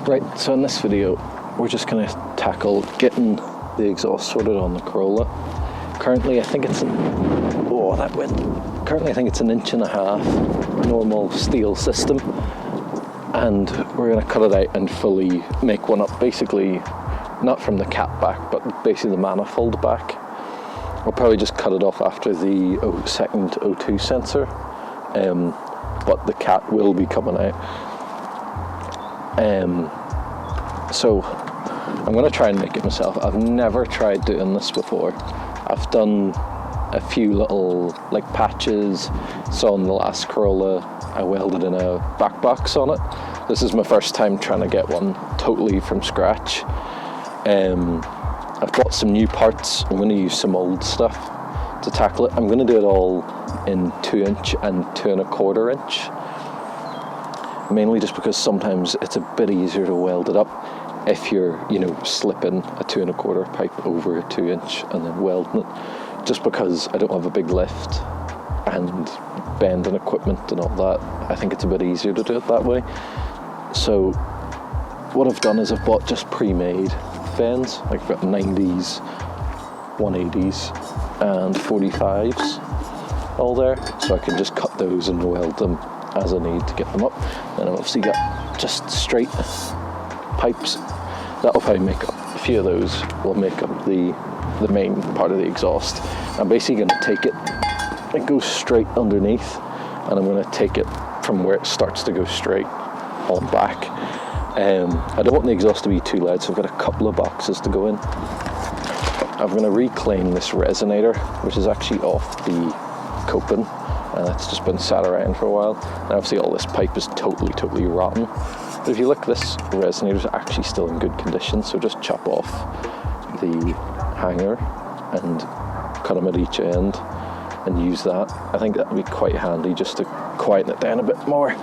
Right, so in this video, we're just going to tackle getting the exhaust sorted on the Corolla. Currently, I think it's Currently, I think it's 1.5 inches normal steel system, and we're going to cut it out and fully make one up. Basically, not from the cap back, but basically the manifold back. We'll probably just cut it off after the second O2 sensor, but the cat will be coming out. So I'm going to try and make it myself. I've never tried doing this before. I've done a few little patches. So on the last Corolla, I welded in a back box on it. This is my first time trying to get one totally from scratch. I've bought some new parts. I'm going to use some old stuff to tackle it. I'm going to do it all in 2" and 2 1/4 inch. Mainly just because sometimes it's a bit easier to weld it up if you're, slipping a 2 1/4 pipe over a 2" and then welding it. Just because I don't have a big lift and bending equipment and all that, I think it's a bit easier to do it that way. So what I've done is I've bought just pre-made bends. I've got 90s, 180s and 45s all there, so I can just cut those and weld them as I need to get them up. And I've obviously got just straight pipes. That'll probably make up a few of those, will make up the main part of the exhaust. I'm basically going to take it goes straight underneath, and I'm going to take it from where it starts to go straight on back. I don't want the exhaust to be too loud, so I've got a couple of boxes to go in. I'm going to reclaim this resonator, which is actually off the coping, and it's just been sat around for a while. And obviously all this pipe is totally rotten. But if you look, this resonator is actually still in good condition, so just chop off the hanger and cut them at each end and use that. I think that would be quite handy just to quieten it down a bit more.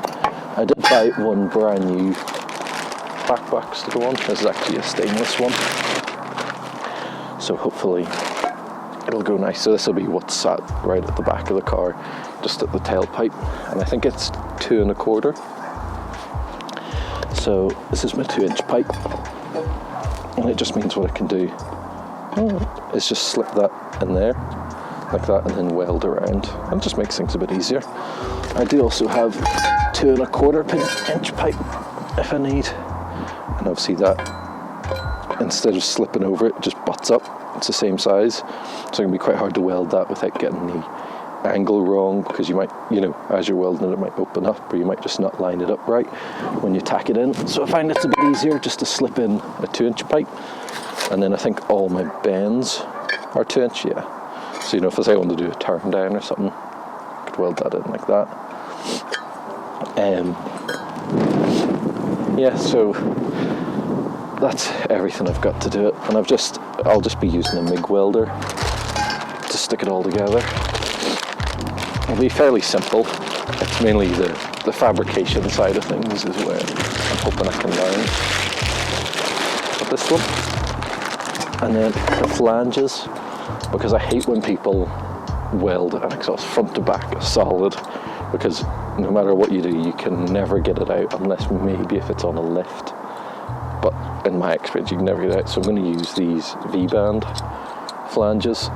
I did buy one brand new back box to go on. This is actually a stainless one, so hopefully it'll go nice. So this will be what's sat right at the back of the car, just at the tailpipe, and I think it's 2 1/4. So this is my 2" pipe, and it just means what I can do is just slip that in there like that and then weld around, and it just makes things a bit easier. I do also have 2 1/4 inch pipe if I need, and obviously that, instead of slipping over it, just butts up. It's the same size, so it can be quite hard to weld that without getting the angle wrong, because you might, as you're welding it might open up, or you might just not line it up right when you tack it in. So I find it's a bit easier just to slip in a 2" pipe, and then I think all my bends are 2" yeah. So if I say I want to do a turn down or something, I could weld that in like that. Yeah, so that's everything I've got to do it, and I'll just be using a MIG welder to stick it all together. It'll be fairly simple. It's mainly the fabrication side of things is where I'm hoping I can learn with this one. And then the flanges, because I hate when people weld an exhaust front to back solid, because no matter what you do, you can never get it out, unless maybe if it's on a lift. But in my experience, you can never get it out. So I'm going to use these V-band flanges.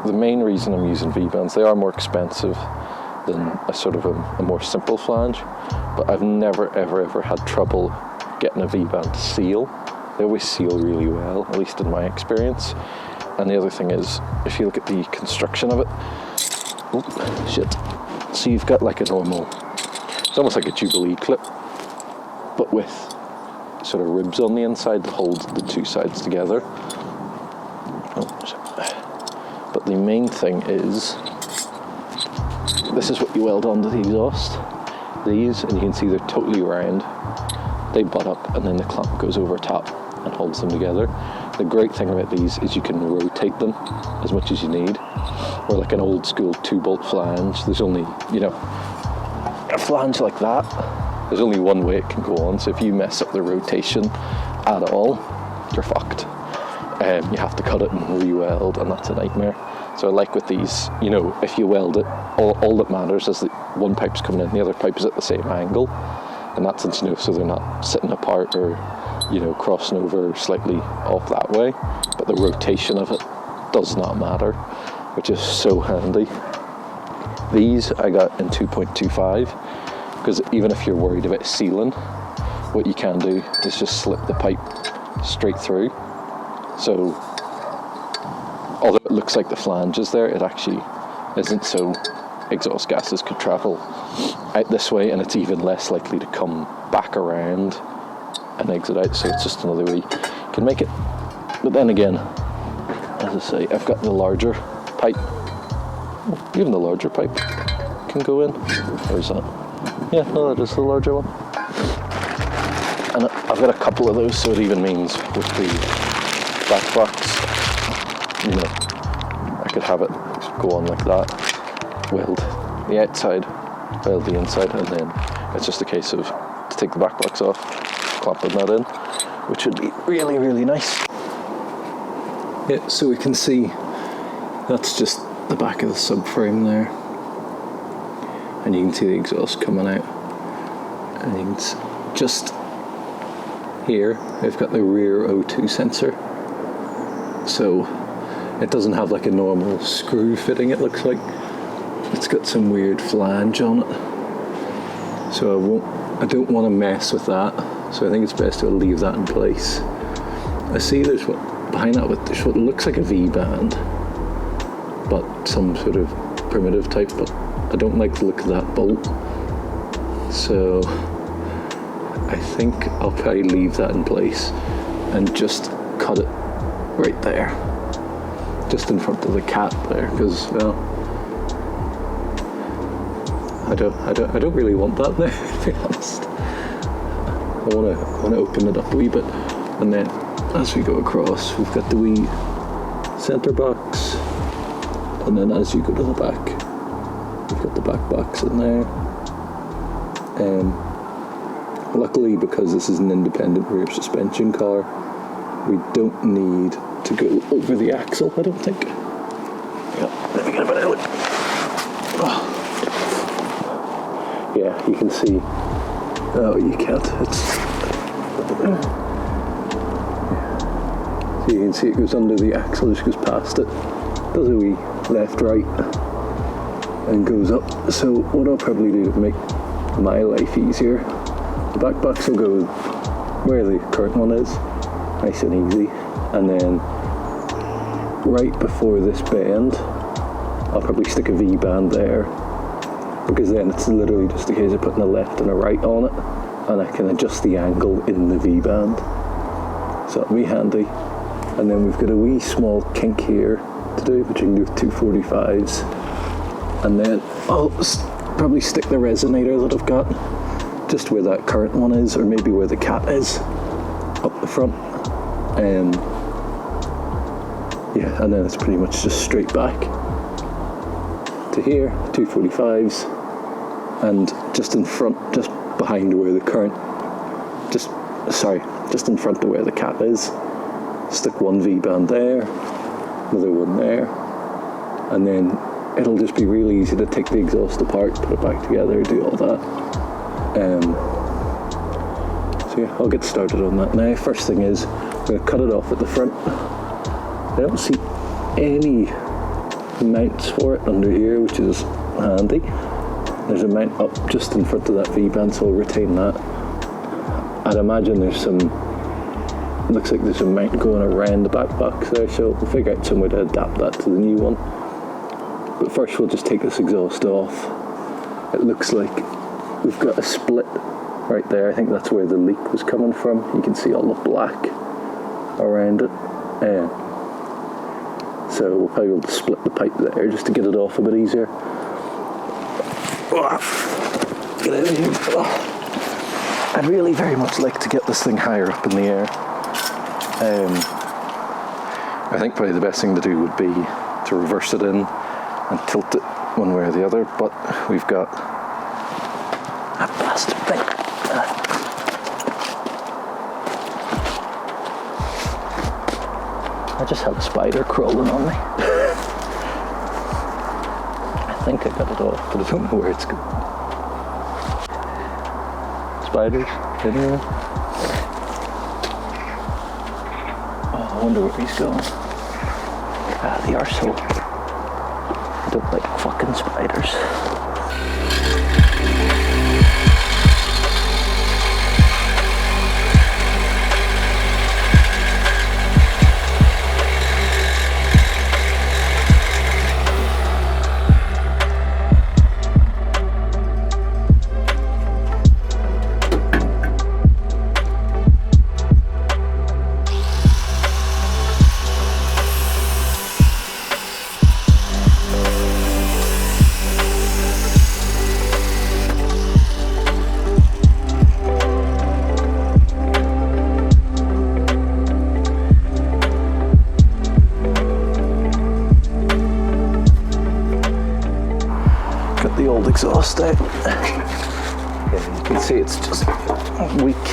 The main reason I'm using V-bands, they are more expensive than a more simple flange, but I've never ever had trouble getting a V-band to seal. They always seal really well, at least in my experience. And the other thing is, if you look at the construction of it, so you've got like a normal, it's almost like a Jubilee clip, but with sort of ribs on the inside that hold the two sides together. But the main thing is, this is what you weld onto the exhaust. These, and you can see they're totally round. They butt up, and then the clamp goes over top and holds them together. The great thing about these is you can rotate them as much as you need. Or like an old school 2-bolt flange, there's only, a flange like that, there's only one way it can go on. So if you mess up the rotation at all, you're fucked. You have to cut it and re-weld, and that's a nightmare. So I like with these, if you weld it, all that matters is that one pipe's coming in, the other pipe is at the same angle. in that sense, so they're not sitting apart or, crossing over slightly off that way, but the rotation of it does not matter, which is so handy. These I got in 2.25, because even if you're worried about sealing, what you can do is just slip the pipe straight through. So although it looks like the flange is there, it actually isn't, so exhaust gases could travel out this way, and it's even less likely to come back around and exit out, so it's just another way you can make it. But then again, as I say, I've got the larger pipe. Even the larger pipe can go in. Or is that? Yeah, no, that is the larger one. And I've got a couple of those, so it even means with the back box, I could have it go on like that, weld the outside, weld the inside, and then it's just a case of to take the back box off, clamping that in, which would be really, really nice. Yeah, so we can see that's just the back of the subframe there, and you can see the exhaust coming out, and just here I've got the rear O2 sensor, so it doesn't have like a normal screw fitting, it looks like it's got some weird flange on it, so I don't want to mess with that, so I think it's best to leave that in place. I see there's behind that, there's what looks like a V-band, but some sort of primitive type, but I don't like the look of that bolt, so I think I'll probably leave that in place and just cut it right there, just in front of the cat there, because I don't really want that there, to be honest. I want to open it up a wee bit, and then as we go across, we've got the wee center box, and then as you go to the back, we've got the back box in there. Luckily, because this is an independent rear suspension car, we don't need to go over the axle, I don't think. Yeah, let me get a bit of it. Oh. Yeah, you can see. Oh, you can't. So you can see it goes under the axle, just goes past it. Does a wee left, right, and goes up. So what I'll probably do to make my life easier, the back box will go where the current one is, nice and easy, and then right before this bend, I'll probably stick a V-band there, because then it's literally just a case of putting a left and a right on it, and I can adjust the angle in the V-band, so that'll be handy. And then we've got a wee small kink here to do, which you can do with 245s, and then I'll probably stick the resonator that I've got just where that current one is, or maybe where the cat is, up the front. Yeah, and then it's pretty much just straight back to here, 245s, and just in front, just behind where the current, just in front of where the cat is, stick one V-band there, another one there, and then it'll just be really easy to take the exhaust apart, put it back together, do all that. So yeah, I'll get started on that now. First thing is, I'm going to cut it off at the front. I don't see any mounts for it under here, which is handy. There's a mount up just in front of that V-band, so I'll retain that. I'd imagine there's some, looks like there's a mount going around the back box there, so we'll figure out some way to adapt that to the new one. But first we'll just take this exhaust off. It looks like we've got a split right there. I think that's where the leak was coming from. You can see all the black around it. So we'll probably be able to split the pipe there just to get it off a bit easier. Get out of here. I'd really very much like to get this thing higher up in the air. I think probably the best thing to do would be to reverse it in and tilt it one way or the other, but we've got a blasted thing. I just had a spider crawling on me. I think I got it off, but I don't know where it's going. It's spiders anyway. Oh, I wonder where he's going. Ah, the arsehole. I don't like fucking spiders. The old exhaust out. Yeah, you can see it's just weak,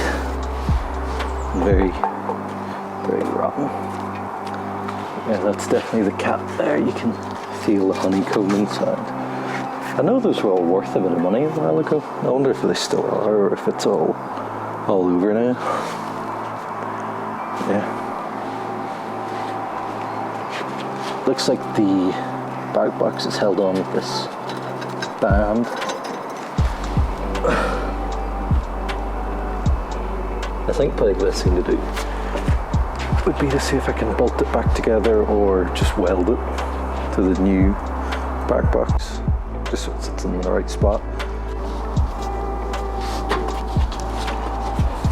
very, very rotten. Yeah, that's definitely the cap there. You can feel the honeycomb inside. I know those were all worth a bit of money a while ago. I wonder if they still are, or if it's all over now. Yeah. Looks like the back box is held on with this band. I think probably the best thing to do would be to see if I can bolt it back together or just weld it to the new back box, just so it sits in the right spot.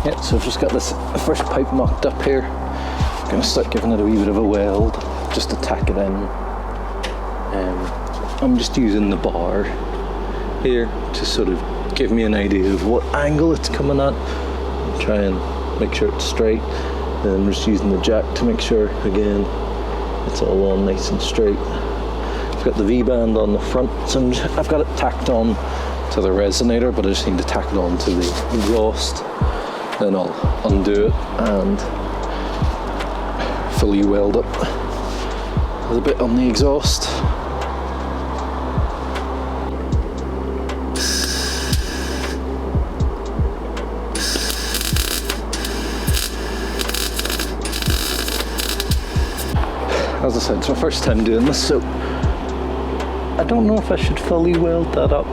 Yeah, so I've just got this first pipe mocked up here. I'm going to start giving it a wee bit of a weld just to tack it in. I'm just using the bar here to sort of give me an idea of what angle it's coming at, try and make sure it's straight. Then I'm just using the jack to make sure, again, it's all on nice and straight. I've got the V-band on the front, so I've got it tacked on to the resonator, but I just need to tack it on to the exhaust. Then I'll undo it and fully weld up the bit on the exhaust. As I said, it's my first time doing this, so I don't know if I should fully weld that up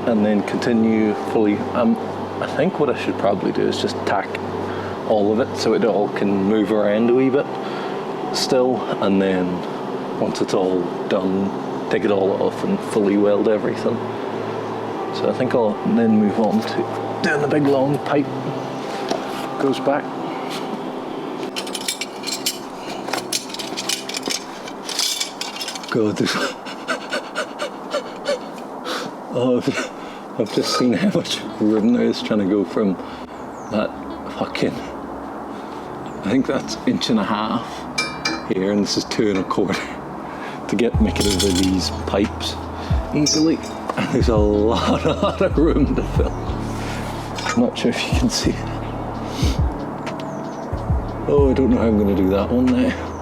and then continue fully. I think what I should probably do is just tack all of it so it all can move around a wee bit still, and then once it's all done, take it all off and fully weld everything. So I think I'll then move on to doing the big long pipe goes back. God, I've just seen how much room there is trying to go from that fucking, I think that's 1.5 here, and this is 2 1/4 to make it over these pipes easily. And there's a lot of room to fill. I'm not sure if you can see it. Oh, I don't know how I'm going to do that one now.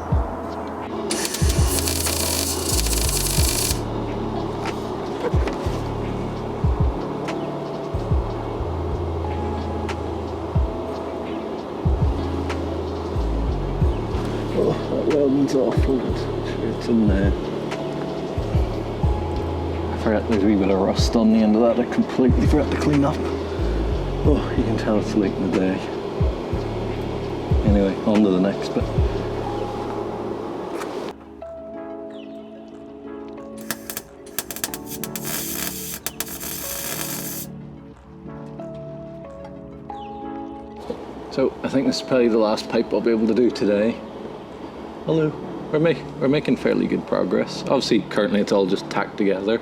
Welding's awful, sure it's in there. I forgot there's a wee bit of rust on the end of that. I completely forgot to clean up. Oh, you can tell it's late in the day. Anyway, on to the next bit. So I think this is probably the last pipe I'll be able to do today. Hello. We're making fairly good progress. Obviously, currently it's all just tacked together.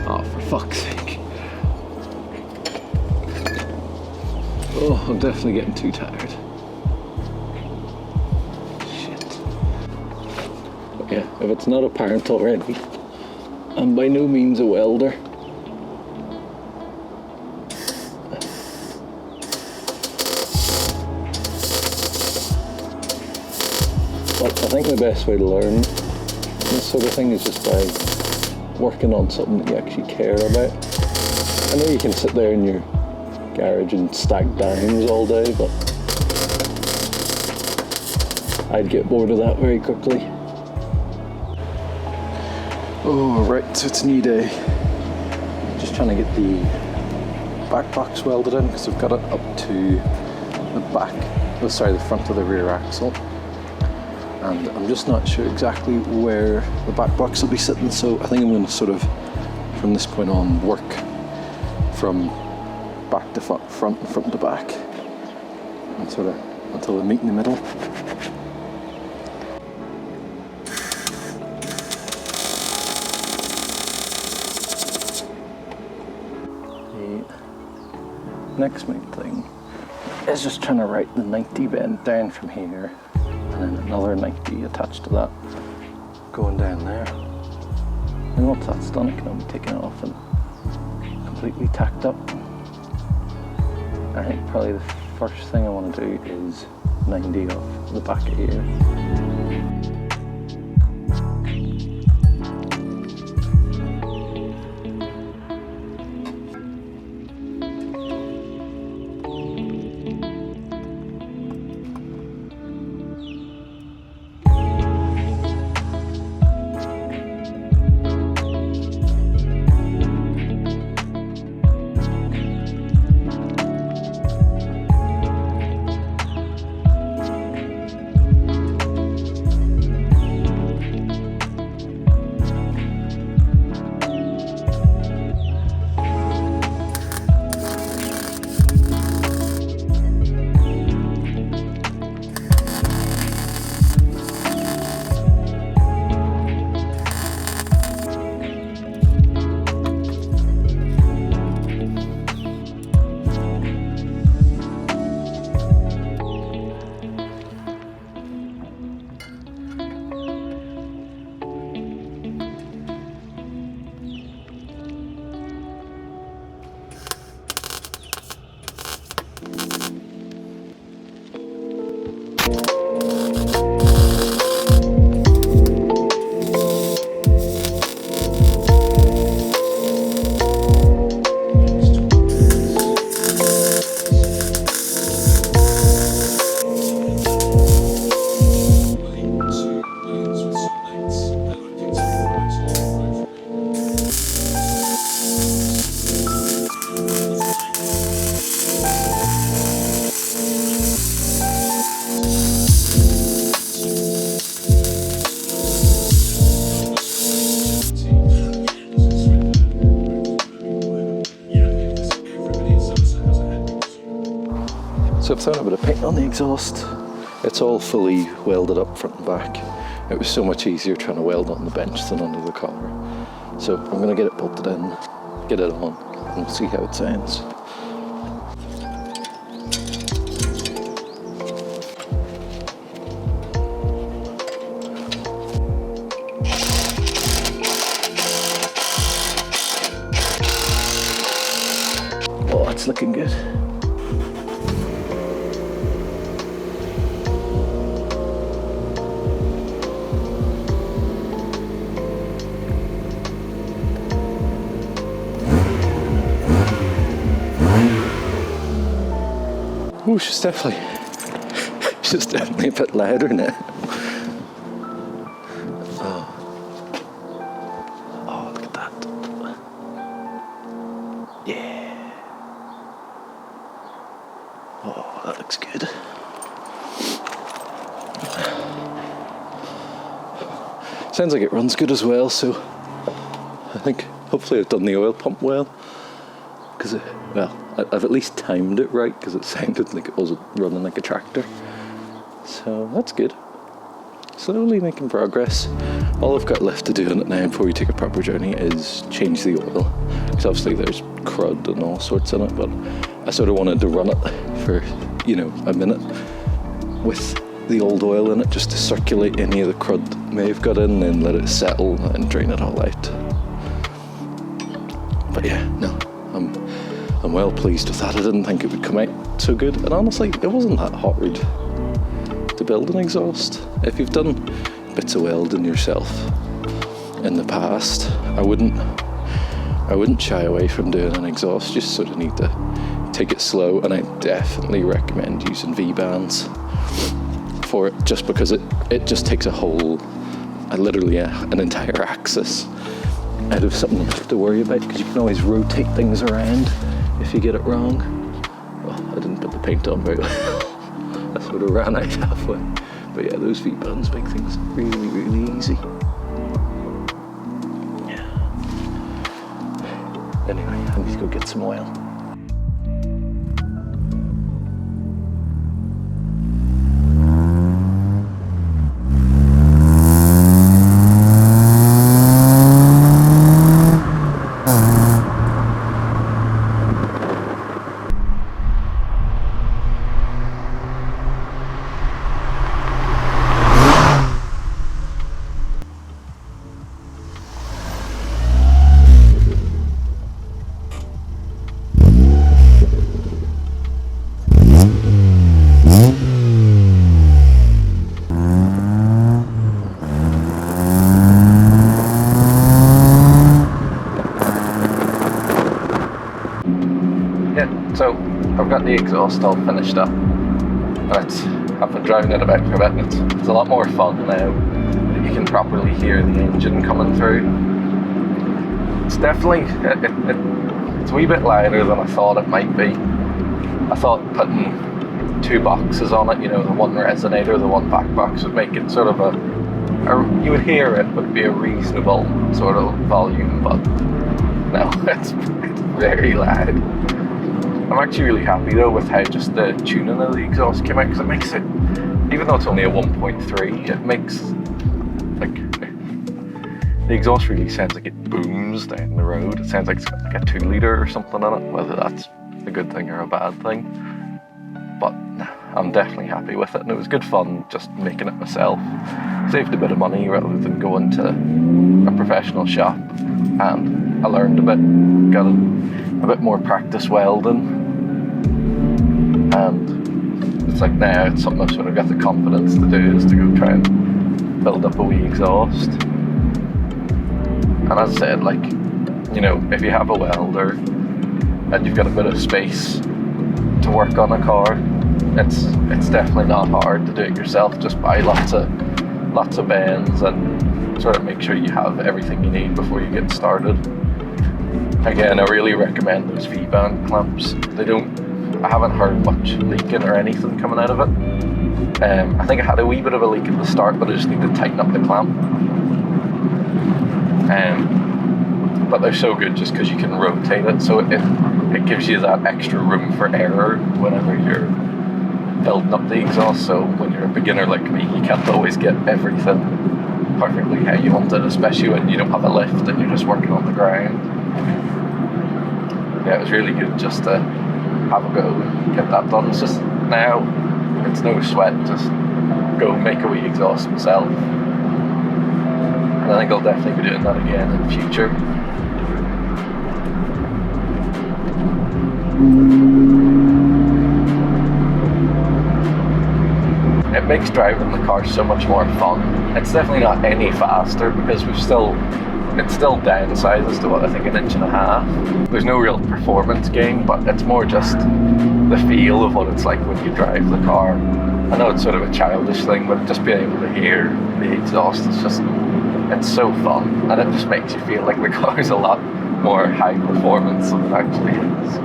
Oh, for fuck's sake. Oh, I'm definitely getting too tired. Shit. But yeah, if it's not apparent already, I'm by no means a welder. But I think the best way to learn this sort of thing is just by working on something that you actually care about. I know you can sit there in your garage and stack dimes all day, but I'd get bored of that very quickly. Oh, right, so it's a new day. Just trying to get the back box welded in because I've got it up to the front of the rear axle. And I'm just not sure exactly where the back box will be sitting, so I think I'm going to sort of, from this point on, work from back to front and front to back, and sort of until they meet in the middle. The next main thing is just trying to write the 90 bend down from here, and then another 90 attached to that, going down there. And once that's done, it can all be taken off and completely tacked up. I think probably the first thing I want to do is 90 off the back of here. So I've thrown a bit of paint on the exhaust. It's all fully welded up front and back. It was so much easier trying to weld on the bench than under the collar. So I'm going to get it bolted in, get it on, and we'll see how it sounds. Oh, it's looking good. Oh, she's definitely a bit louder now. Oh, look at that. Yeah. Oh, that looks good. Sounds like it runs good as well, so I think hopefully I've done the oil pump well. Because, I've at least timed it right, because it sounded like it wasn't running like a tractor. So that's good. Slowly making progress. All I've got left to do on it now before we take a proper journey is change the oil. Because obviously there's crud and all sorts in it, but I sort of wanted to run it for, a minute with the old oil in it, just to circulate any of the crud that may have got in, and let it settle and drain it all out. But yeah, no, I'm well pleased with that. I didn't think it would come out so good, and honestly, it wasn't that hard. to build an exhaust. If you've done bits of welding yourself in the past, I wouldn't shy away from doing an exhaust. You just sort of need to take it slow, and I definitely recommend using V-bands for it, just because it just takes literally an entire axis out of something you have to worry about, because you can always rotate things around if you get it wrong. Well, I didn't put the paint on very well. I sort of ran out halfway. But yeah, those V-bands make things really, really easy. Yeah. Anyway, I need to go get some oil. So I've got the exhaust all finished up, but I've been driving it about for a bit, and it's a lot more fun now that you can properly hear the engine coming through. It's definitely, it's a wee bit lighter than I thought it might be. I thought putting 2 boxes on it, the one resonator, the one back box, would make it sort of you would hear it, but be a reasonable sort of volume, but no, it's very loud. I'm actually really happy though with how just the tuning of the exhaust came out, because it makes it, even though it's only a 1.3, it makes, the exhaust really sounds like it booms down the road. It sounds like it's got like a 2-litre or something in it, whether that's a good thing or a bad thing. But I'm definitely happy with it, and it was good fun just making it myself. Saved a bit of money rather than going to a professional shop, and I learned a bit, got a bit more practice welding, and it's like now it's something I've sort of got the confidence to do, is to go try and build up a wee exhaust. And as I said, if you have a welder and you've got a bit of space to work on a car, it's definitely not hard to do it yourself. Just buy lots of bends and sort of make sure you have everything you need before you get started. Again, I really recommend those V-band clamps. I haven't heard much leaking or anything coming out of it. I think I had a wee bit of a leak at the start, but I just need to tighten up the clamp. But they're so good just because you can rotate it, so it gives you that extra room for error whenever you're building up the exhaust. So when you're a beginner like me, you can't always get everything perfectly how you want it, especially when you don't have a lift and you're just working on the ground. Yeah, it was really good just to have a go and get that done. It's just now, it's no sweat, just go make a wee exhaust myself. And I think I'll definitely be doing that again in the future. It makes driving the car so much more fun. It's definitely not any faster, because it's still downsizes to what, I think, 1.5 inches. There's no real performance gain, but it's more just the feel of what it's like when you drive the car. I know it's sort of a childish thing, but just being able to hear the exhaust is just, it's so fun, and it just makes you feel like the car is a lot more high performance than it actually is.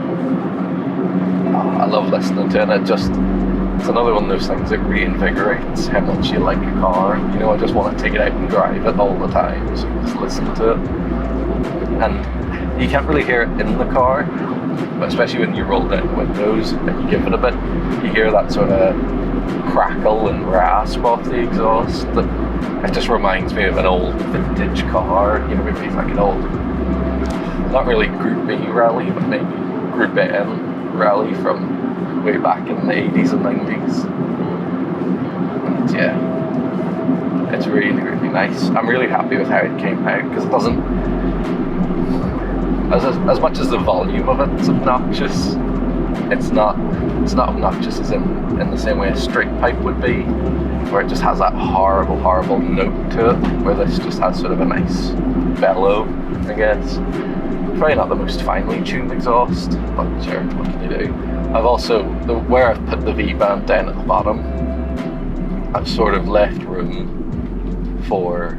I love listening to it, and it's another one of those things that reinvigorates how much you like a car. I just want to take it out and drive it all the time, so you just listen to it. And you can't really hear it in the car, but especially when you roll down the windows and you give it a bit, you hear that sort of crackle and rasp off the exhaust. It just reminds me of an old vintage car, maybe like an old, not really Group B rally, but maybe Group N rally from way back in the 80s and 90s. And yeah, it's really, really nice. I'm really happy with how it came out, because it doesn't, as much as the volume of it's obnoxious, it's not obnoxious as in the same way a straight pipe would be, where it just has that horrible note to it, where this just has sort of a nice bellow, I guess. Probably not the most finely tuned exhaust, but sure, what can you do? I've also, where I've put the V-band down at the bottom, I've sort of left room for,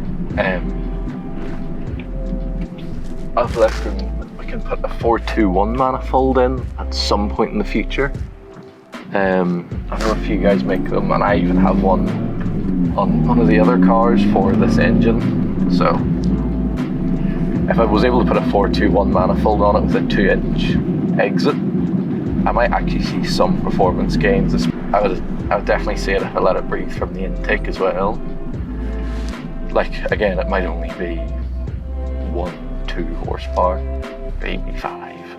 we can put a 421 manifold in at some point in the future. I know a few guys make them, and I even have one on one of the other cars for this engine. So if I was able to put a 421 manifold on it with a 2-inch exit, I might actually see some performance gains. I would definitely see it if I let it breathe from the intake as well. Like, again, it might only be 1-2 horsepower, maybe 5.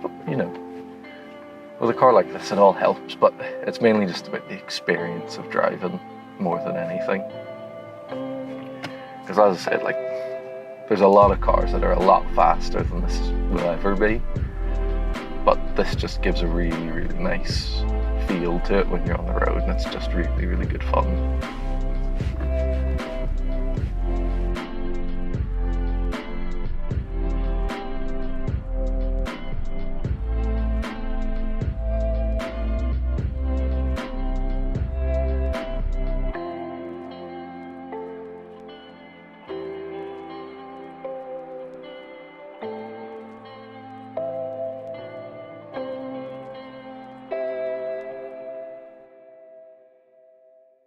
But, you know, with a car like this, it all helps, but it's mainly just about the experience of driving more than anything. Because as I said, like, there's a lot of cars that are a lot faster than this will ever be, but this just gives a really nice feel to it when you're on the road, and it's just really good fun.